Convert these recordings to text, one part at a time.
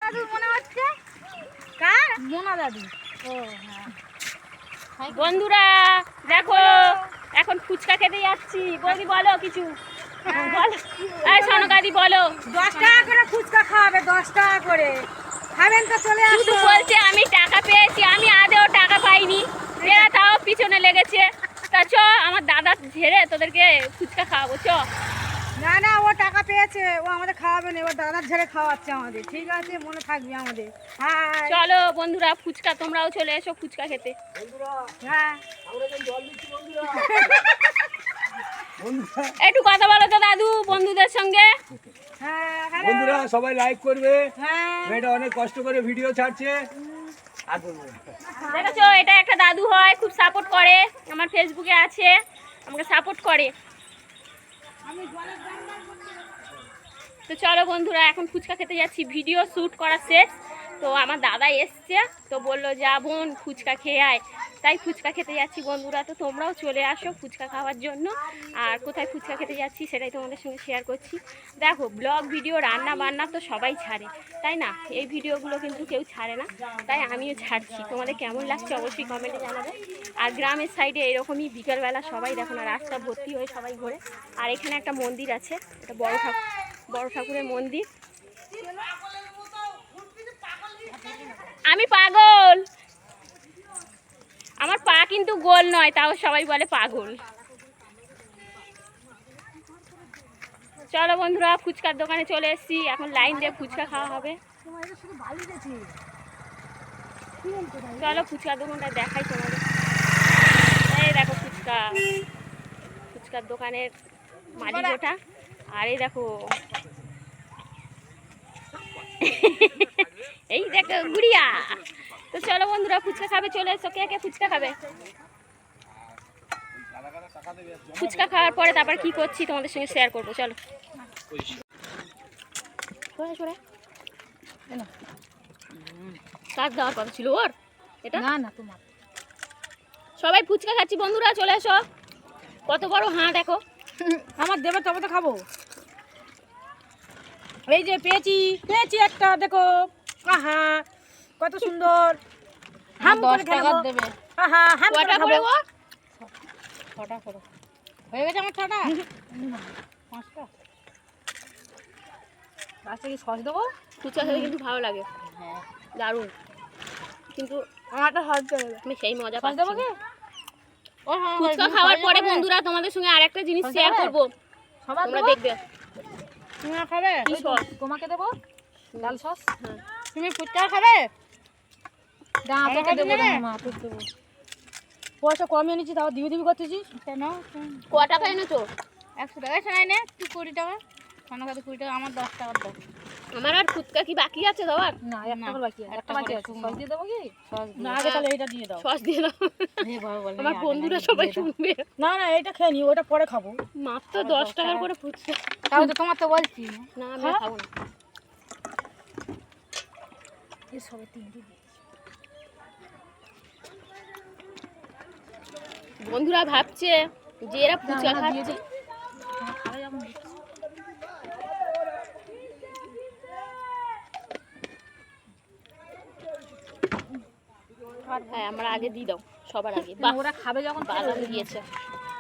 দাদু মনে হচ্ছে কার মোনা দাদু। ও হ্যাঁ বন্ধুরা দেখো এখন ফুচকা খেতে যাচ্ছি। বৌদি বলো কিছু বলো। এই সনকাদি বলো 10 টাকা করে ফুচকা খাওয়াবে, 10 টাকা করে খাবেন তো চলে আসো। শুধু বলছে আমি টাকা পেয়েছি, আমি আদেও টাকা পাইনি। এরা তাও পিছনে লেগেছে। তা চ আমার দাদা ঝেড়ে তোদেরকে ফুচকা খাওয়াবো চ। না না ও টাকা পেয়েছে, ও আমাদের খাওয়াবে না, ও দাদার ঝেড়ে খাওয়াচ্ছে আমাদের। ঠিক আছে মনে থাকবে আমাদের। হ্যাঁ চলো বন্ধুরা ফুচকা তোমরাও চলে এসো ফুচকা খেতে। হ্যাঁ একটু কথা বলো তো দাদু বন্ধুদের সঙ্গে। হ্যাঁ বন্ধুরা সবাই লাইক করবে। হ্যাঁ মেয়েটা অনেক কষ্ট করে ভিডিও ছাড়ছে। দেখেছো এটা একটা দাদু হয়, খুব সাপোর্ট করে, আমার ফেসবুকে আছে, আমাকে সাপোর্ট করে। তো চলো বন্ধুরা এখন ফুচকা খেতে যাচ্ছি, ভিডিও শ্যুট করা শেষ। তো আমার দাদা এসছে তো বললো যা বোন ফুচকা খেয়ে আয়, তাই ফুচকা খেতে যাচ্ছি বন্ধুরা। তো তোমরাও চলে আসো ফুচকা খাওয়ার জন্য। আর কোথায় ফুচকা খেতে যাচ্ছি সেটাই তোমাদের সঙ্গে শেয়ার করছি। দেখো ব্লগ ভিডিও রান্না বান্না তো সবাই ছাড়ে তাই না, এই ভিডিওগুলো কিন্তু কেউ ছাড়ে না, তাই আমিও ছাড়ছি। তোমাদের কেমন লাগছে অবশ্যই কমেন্টে জানাবে। আর গ্রামের সাইডে এরকমই বিকেলবেলা সবাই দেখো না রাস্তা ভর্তি হয়ে সবাই ঘোরে। আর এখানে একটা মন্দির আছে, এটা বড় ঠাকুরের মন্দির। আমি পাগল, আমার পা কিন্তু গোল নয়, তাও সবাই বলে পাগল। চলো বন্ধুরা ফুচকার দোকানে চলে এসেছি, এখন লাইন দিয়ে ফুচকা খাওয়া হবে। চলো ফুচকার দোকানটা দেখাই তোমাদের। এই দেখো ফুচকার দোকানের মালিক ওটা। আর এই দেখো এই দেখো গুড়িয়া। তো চলো বন্ধুরা ফুচকা খাবে চলে এসো। কে কে ফুচকা খাবে? ফুচকা খাওয়ার পরে তারপর কি করছি তোমাদের সঙ্গে শেয়ার করবো। চলো কাজ দেওয়ার কথা ছিল ওর, এটা না না তোমার। সবাই ফুচকা খাচ্ছি বন্ধুরা চলে এসো। কত বড় হাঁ দেখো। আমার দেবে তবে তো খাবো। এই যে পেয়েছি একটা, দেখো আহা কত সুন্দর। হাম করে খাবো। আহা হাম করে কটা খাবো। করে ও? 6টা করে হয়ে গেছে আমার 6টা। 5টা লাস্টে কি সস দেবো? ফুচকা খেতে কিন্তু ভালো লাগে, হ্যাঁ দারুণ। কিন্তু আমারটা সস দেবে। আমি সেই মজা সস পাচ্ছি দেবো না। কি? ও হ্যাঁ ফুচকা খাওয়ার পরে বন্ধুরা তোমাদের সঙ্গে আরেকটা জিনিস সস শেয়ার দেবে? করবো, সবার তোমরা দেবো? দেখবে। তুমি খাবে? কি সস? তোমাকে দেবো লাল সস। হ্যাঁ। তুমি ফুচকা খাবে? দাও আমাকে তোকে দেবো দেবে? মা, তোকে দেবো। পয়সা কমিয়ে নিচ্ছি, তাও দিবি করতেছি কেন? ক টাকা এনেছো? 100 টাকা শোনাই নে, তুই 20 টাকা খানা খাতে 20 টাকা, আমার 10 টাকা দাও। আমার আর ফুচকা কি বাকি আছে দেওয়ার? না 1 টাকা বাকি আছে, 1 টাকা বাকি আছে। সস দিয়ে দেবো কি? সস না আগে হ্যাঁ। তাহলে এটা দিয়ে দাও। সস দিয়ে দাও, হে বাবা বলে আমার বন্ধুরা সবাই শুনবে। না না এটা খেয়ে নি, ওটা পরে খাবো। মাত্র 10 টাকার করে ফুচকা। তাও তো তোমার তো বলছি না আমি আর খাবো না। এই সবে 3টি বন্ধুরা ভাবছে যে এরা ফুচকা খাচ্ছে। খাবে যখন হ্যাঁ আমরা আগে দিয়ে দাও সবার আগে। ওরা খাবে যখন বাদাম দিয়েছে।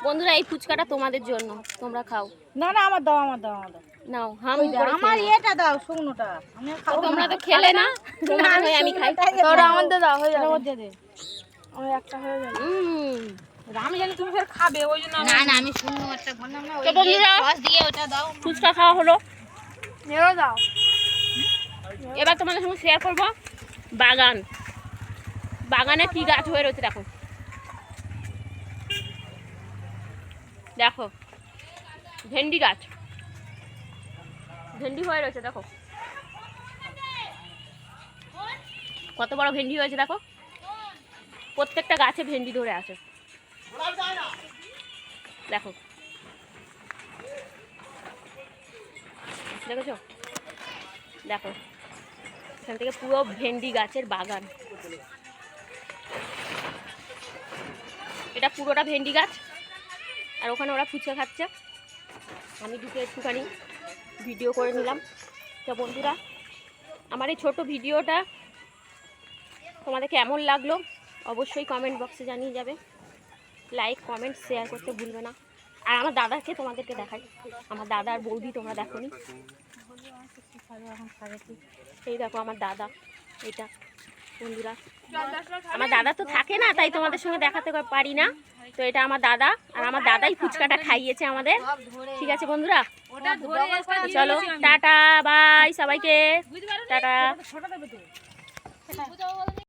বন্ধুরা এই ফুচকাটা তোমাদের জন্য, তোমরা খাও। না না আমার দাও, আমার দাও, আমার দাও। নাও হাম করে আমার খেয়ে নাও। এটা দাও শুকনোটা, আমি আর খাবো না। তোমরা তো খেলে না, তোমাদের হয়ে আমি খাই। তোরা আমাদের দাও, হয়ে যাবে। ওদের দে, আমার একটা হয়ে যাবে। হুম আমি জানি তুমি ফের খাবে, ওই জন্য না না আমি শুনবো একটা বললাম না, তো বন্ধুরা সস দিয়ে ওটা দাও। ফুচকা খাওয়া হলো, নেড়ো দাও। এবার তোমাদের সঙ্গে শেয়ার করবো বাগানে কি গাছ হয়ে রয়েছে। দেখো দেখো ভেন্ডি গাছ, ভেন্ডি হয়ে রয়েছে। দেখো কত বড় ভেন্ডি হয়েছে, দেখো প্রত্যেকটা গাছে ভেন্ডি ধরে আছে। দেখো দেখেছো, দেখো এখান থেকে পুরো ভেন্ডি গাছের বাগান। এটা পুরোটা ভেন্ডি গাছ। আর ওখানে ওরা ফুচকা খাচ্ছে, আমি ঢুকে একটুখানি ভিডিও করে নিলাম। তো বন্ধুরা আমার এই ছোট ভিডিওটা তোমাদের কেমন লাগলো অবশ্যই কমেন্ট বক্সে জানিয়ে যাবে। লাইক কমেন্ট শেয়ার করতে ভুলবে না। আর আমার দাদাকে তোমাদেরকে দেখাই, আমার দাদা আর বৌদি তোমরা দেখোনি। এই দেখো আমার দাদা, এটা বন্ধুরা আমার দাদা তো থাকে না, তাই তোমাদের সঙ্গে দেখাতে পারি না। তো এটা আমার দাদা, আর আমার দাদাই ফুচকাটা খাইয়েছে আমাদের। ঠিক আছে বন্ধুরা, চলো টাটা বাই সবাইকে, টাটা।